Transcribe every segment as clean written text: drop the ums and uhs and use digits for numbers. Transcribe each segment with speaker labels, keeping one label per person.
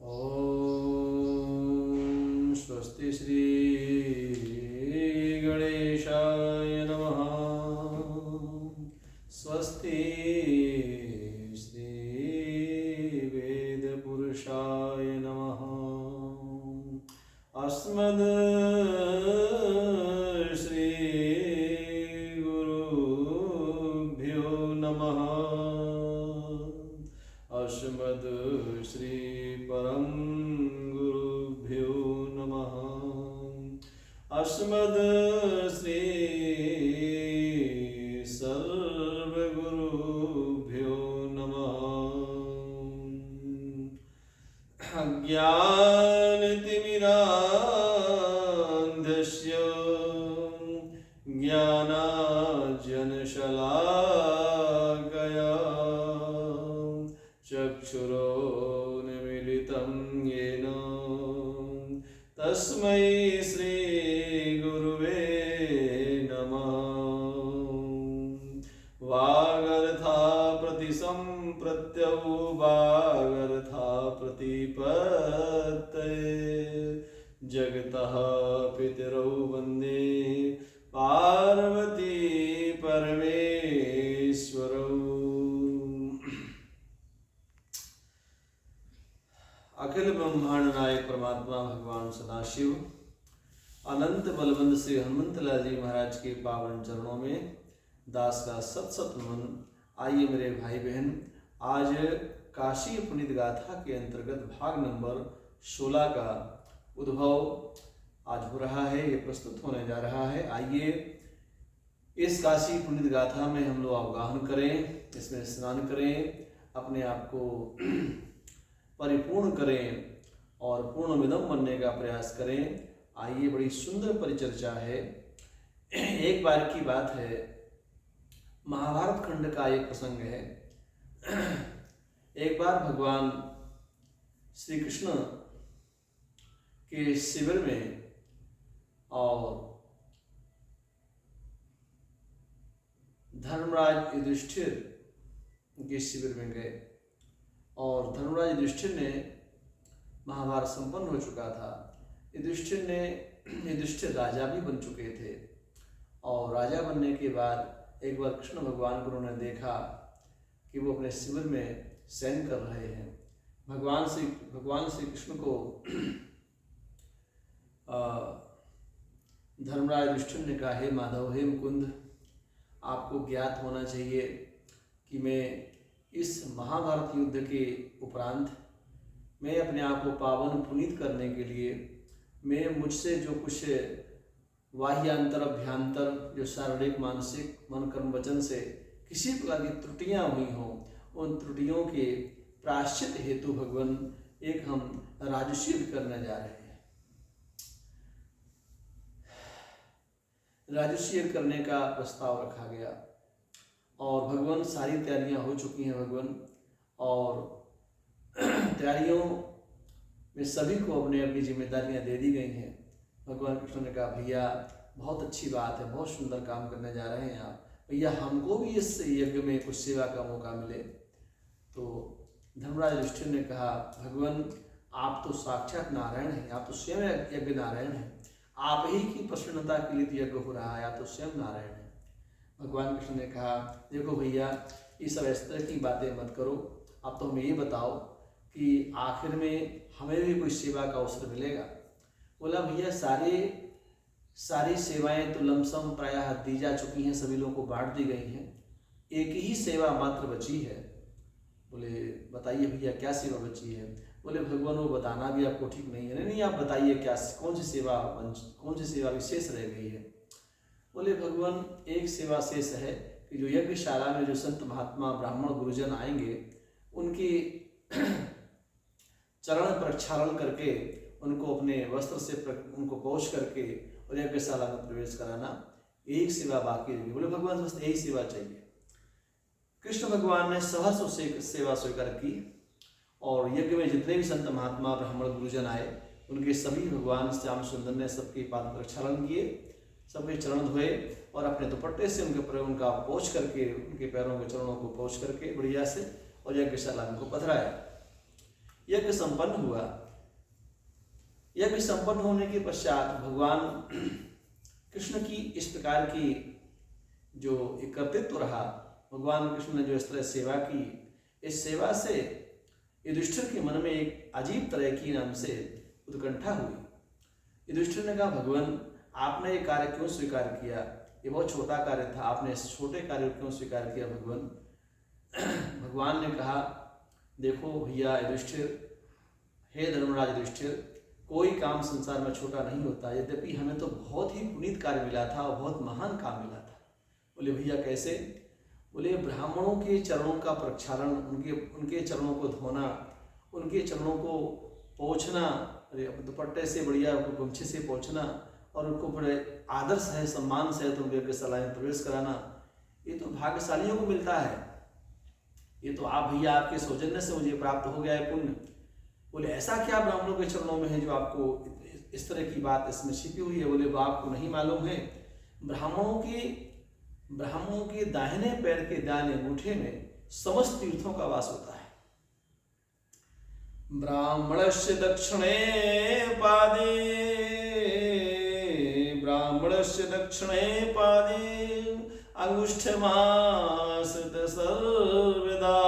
Speaker 1: ॐ स्वस्ति श्री गणेशाय नमः। स्वस्ति श्री वेदपुरुषाय नमः। अस्मद् श्री गुरुभ्यो नमः। अस्मद् श्री परम गुरुभ्यो नमः। अस्मद् श्री सर्वगुरुभ्यो नमः। अज्ञानतिमिरान्धस्य ज्ञानाञ्जनशलाकया चक्षुरोन्मीलितं येन तस्मै श्री गुरुवे नमः। वागर्था प्रतिसम्प्रत्यौ वागर्था प्रतिपत्तये जगतः पितरौ वन्दे पार्वती परमेश्वरौ। अखिल ब्रह्मांड नायक परमात्मा भगवान सदाशिव अनंत बलवंत श्री हनुमंतलाल जी महाराज के पावन चरणों में दास का सत सत नमन। आइए मेरे भाई बहन, आज काशी पुनीत गाथा के अंतर्गत भाग नंबर 16 का उद्भव आज हो रहा है, ये प्रस्तुत होने जा रहा है। आइए इस काशी पुनीत गाथा में हम लोग अवगाहन करें, इसमें स्नान करें, अपने आप को परिपूर्ण करें और पूर्ण विदम बनने का प्रयास करें। आइए, बड़ी सुंदर परिचर्चा है। एक बार की बात है, महाभारत खंड का एक प्रसंग है। एक बार भगवान श्री कृष्ण के शिविर में और धर्मराज युधिष्ठिर के शिविर में गए और धर्मराज युधिष्ठिर ने महाभारत संपन्न हो चुका था। युधिष्ठिर राजा भी बन चुके थे और राजा बनने के बाद एक बार कृष्ण भगवान को उन्होंने देखा कि वो अपने शिविर में शयन कर रहे हैं। भगवान श्री कृष्ण को धर्मराज युधिष्ठिर ने कहा, हे माधव, हे मुकुंद, आपको ज्ञात होना चाहिए कि मैं इस महाभारत युद्ध के उपरांत मैं अपने आप को पावन पुनीत करने के लिए मैं मुझसे जो कुछ बाह्यांतर अभ्यांतर जो शारीरिक मानसिक मन कर्म वचन से किसी प्रकार की त्रुटियां हुई हों, उन त्रुटियों के प्रायश्चित हेतु भगवान एक हम राजसूय करने जा रहे हैं। राजसूय करने का प्रस्ताव रखा गया और भगवान सारी तैयारियां हो चुकी हैं भगवान, और तैयारियों में सभी को अपने अपनी जिम्मेदारियां दे दी गई हैं। भगवान कृष्ण ने कहा, भैया बहुत अच्छी बात है, बहुत सुंदर काम करने जा रहे हैं आप, भैया हमको भी इस यज्ञ में कुछ सेवा का मौका मिले। तो धर्मराज युधिष्ठिर ने कहा, भगवान आप तो साक्षात नारायण हैं, आप तो स्वयं यज्ञ नारायण हैं, आप ही की प्रसन्नता के लिए यज्ञ हो रहा है, आप तो स्वयं नारायण हैं। भगवान कृष्ण ने कहा, देखो भैया, ये सब इस तरह की बातें मत करो, अब तो हमें ये बताओ कि आखिर में हमें भी कोई सेवा का अवसर मिलेगा। बोला, भैया सारी सेवाएं तो लमसम प्रायः दी जा चुकी हैं, सभी लोगों को बांट दी गई हैं, एक ही सेवा मात्र बची है। बोले, बताइए भैया क्या सेवा बची है? बोले, भगवान वो बताना भी आपको ठीक नहीं है। नहीं, आप बताइए क्या, कौन सी सेवा विशेष रह गई है? बोले, भगवान एक सेवा शेष है कि जो यज्ञशाला में जो संत महात्मा ब्राह्मण गुरुजन आएंगे, उनकी चरण प्रक्षालन करके उनको अपने वस्त्र से उनको पोंछ करके और यज्ञशाला में प्रवेश कराना, एक सेवा बाकी रही। बोले, भगवान बस यही सेवा चाहिए। कृष्ण भगवान ने सहर्ष उसे सेवा स्वीकार की और यज्ञ में जितने भी संत महात्मा ब्राह्मण गुरुजन आए, उनके सभी भगवान श्याम सुंदर ने सबके पाद प्रक्षालन किए, सबके चरण धोए और अपने दुपट्टे से उनका पोंछ करके, उनके पैरों के चरणों को पोंछ करके बढ़िया से और यज्ञशाला में को पधराया। यज्ञ संपन्न हुआ। यज्ञ संपन्न होने के पश्चात भगवान कृष्ण की इस प्रकार की जो एक कर्तृत्व रहा, भगवान कृष्ण ने जो इस तरह सेवा की, इस सेवा से युधिष्ठिर के मन में एक अजीब तरह की नाम से उत्कंठा हुई। युधिष्ठिर ने कहा, भगवान आपने ये कार्य क्यों स्वीकार किया? ये बहुत छोटा कार्य था, आपने इस छोटे कार्य को क्यों स्वीकार किया भगवान? भगवान ने कहा, देखो भैया युधिष्ठिर, हे धर्मराज युधिष्ठिर, कोई काम संसार में छोटा नहीं होता। यद्यपि हमें तो बहुत ही पुनीत कार्य मिला था और बहुत महान काम मिला था। बोले भैया कैसे? बोले ब्राह्मणों के चरणों का प्रक्षालन, उनके चरणों को धोना, उनके चरणों को पोंछना, अरे दुपट्टे से बढ़िया गमछे से पोंछना और उनको बड़े आदर से सम्मान से तो उनके सलाह में प्रवेश कराना, ये तो भाग्यशालियों को मिलता है। ये तो आप भैया आपके सौजन्य से मुझे प्राप्त हो गया है पुण्य। बोले ऐसा क्या ब्राह्मणों के चरणों में है जो आपको इस तरह की बात इसमें छिपी हुई है? बोले वो आपको नहीं मालूम है, ब्राह्मणों के दाहिने पैर के दाहिने अंगूठे में समस्त तीर्थों का वास होता है। ब्राह्मणस्य दक्षिणे पादे अंगुष्ठमासृत सर्वदा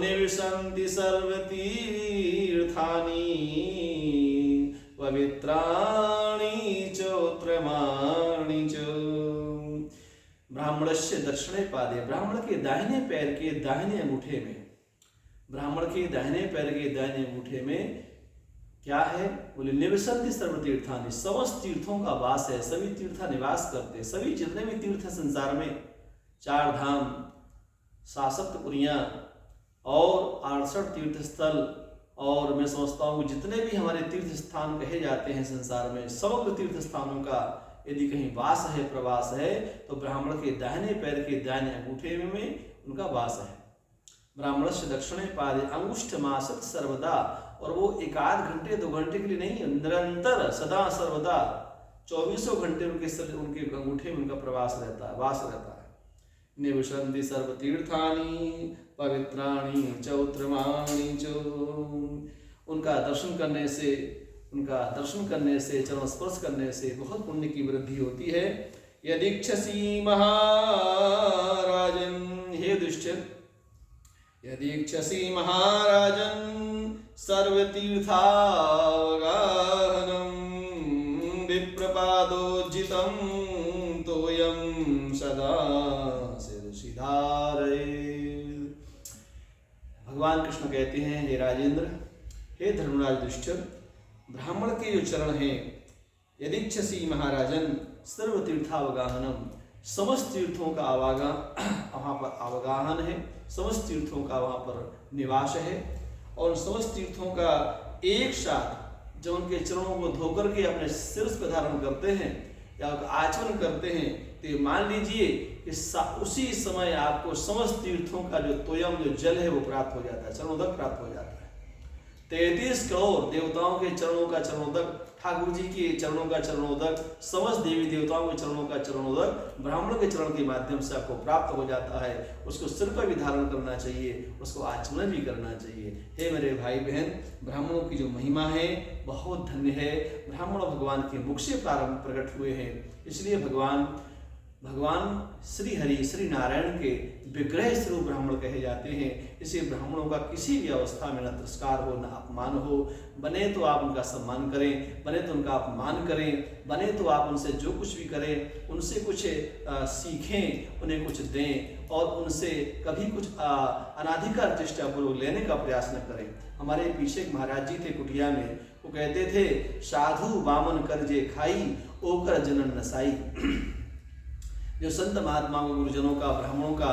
Speaker 1: निविशन्ति सर्वतीर्थानि पवित्राणि चोत्रमाणि च। ब्राह्मणस्य दक्षिणे पादे, ब्राह्मण के दाहिने पैर के दाहिने अंगूठे में, ब्राह्मण के दाहिने पैर के दाहिने अंगूठे में क्या है? बोले निवसन्ति सर्वतीर्थानि, समस्त तीर्थों का वास है। सभी तीर्थ निवास करते, सभी जितने भी तीर्थ है संसार में, 4 धाम, 67 पुरियां और 68 तीर्थ स्थल, और मैं समझता हूँ जितने भी हमारे तीर्थ स्थान कहे जाते हैं संसार में, समग्र तीर्थ स्थानों का यदि कहीं वास है, प्रवास है, तो ब्राह्मण के दाहिने पैर के दाहिने अंगूठे में उनका वास है। ब्राह्मणस्य दक्षिणे पादे अंगुष्ठमासृत सर्वदा, और वो 1-8 घंटे 2 घंटे के लिए नहीं, निरंतर सदा सर्वदा 24 घंटे उनके अंगूठे में उनका वास रहता है। निवसन्ति सर्वतीर्थानि पवित्राणि चौत्रमाणि च। उनका दर्शन करने से चरण स्पर्श करने से बहुत पुण्य की वृद्धि होती है। यदीक्षसी महाराजन, हे युधिष्ठिर, यदीक्षसी महाराजन सर्वतीर्थावगाहनं विप्रपादोज्जितं तोयं सदा शिरसिधारये। भगवान कृष्ण कहते हैं, हे राजेंद्र, हे धर्मराज युधिष्ठिर, ब्राह्मण के जो चरण हैं, यदीक्षसी महाराजन सर्वतीर्थावगाहनम, समस्त तीर्थों का वहाँ पर अवगाहन है, समस्त तीर्थों का वहाँ पर निवास है, और समस्त तीर्थों का एक साथ जब उनके चरणों को धोकर के अपने सिर पर धारण करते हैं या आचमन करते हैं, तो मान लीजिए कि उसी समय आपको समस्त तीर्थों का जो तोयम, जो जल है, वो प्राप्त हो जाता है, चरणोदक प्राप्त हो जाता है। 33 करोड़ देवताओं के चरणों का चरणोदक, ठाकुर जी के चरणों का चरणोदक, समस्त देवी देवताओं के चरणों का चरणोदक ब्राह्मण के चरण के माध्यम से आपको प्राप्त हो जाता है। उसको सिर पर भी धारण करना चाहिए, उसको आचमन भी करना चाहिए। हे मेरे भाई बहन, ब्राह्मणों की जो महिमा है बहुत धन्य है। ब्राह्मण भगवान के मुख से प्रारंभ प्रकट हुए हैं, इसलिए भगवान श्री हरि श्री नारायण के विग्रह स्वरूप ब्राह्मण कहे जाते हैं। इसे ब्राह्मणों का किसी भी अवस्था में न तिरस्कार हो, न अपमान हो। बने तो आप उनका सम्मान करें, बने तो उनका अपमान करें, बने तो आप उनसे जो कुछ भी करें, उनसे कुछ सीखें, उन्हें कुछ दें, और उनसे कभी कुछ अनाधिकार चेष्टापूर्वक लेने का प्रयास न करें। हमारे पीछे एक महाराज जी थे कुटिया में, वो कहते थे, साधु बामन करजे खाई, ओकर जनन नसाई। जो संत महात्माओं, गुरुजनों का, ब्राह्मणों का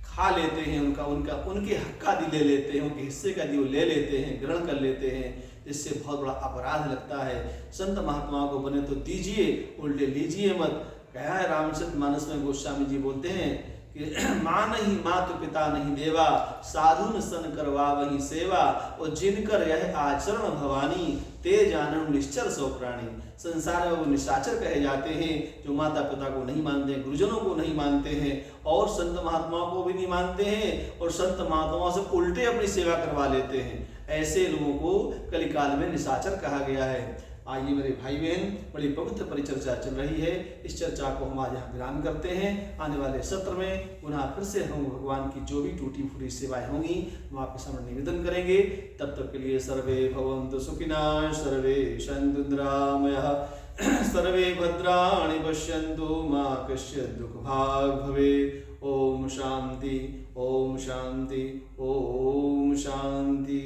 Speaker 1: खा लेते हैं, उनके हक का ले लेते हैं, उनके हिस्से का वो ले लेते हैं, ग्रहण कर लेते हैं, इससे बहुत बड़ा अपराध लगता है। संत महात्माओं को बने तो दीजिए, उल्टे लीजिए मत। कहा है रामचरितमानस में गोस्वामी जी बोलते हैं कि मान ही मातु पिता नहीं देवा, साधुन सन करवा वही सेवा, और जिनकर यह आचरण भवानी, ते जानन निश्चर सो प्राणी। संसार में वो निशाचर कहे जाते हैं जो माता पिता को नहीं मानते हैं, गुरुजनों को नहीं मानते हैं, और संत महात्माओं को भी नहीं मानते हैं, और संत महात्माओं से उल्टे अपनी सेवा करवा लेते हैं। ऐसे लोगों को कलिकाल में निशाचर कहा गया है। आइए मेरे भाई बहन, बड़ी पवित्र परिचर्चा चल रही है, इस चर्चा को हम आज यहाँ विराम करते हैं। आने वाले सत्र में पुनः फिर से हम भगवान की जो भी टूटी फूटी सेवाएं होंगी हम आपके सामने निवेदन करेंगे। तब तक के लिए सर्वे भवन्तु सुखिनः, सर्वे सन्तु निरामयाः, सर्वे भद्राणि पश्यन्तु, मा कश्चित् दुःखभाग् भवेत्। ओम शांति, ओम शांति, ओम शांति।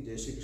Speaker 1: जय श्री कृष्ण।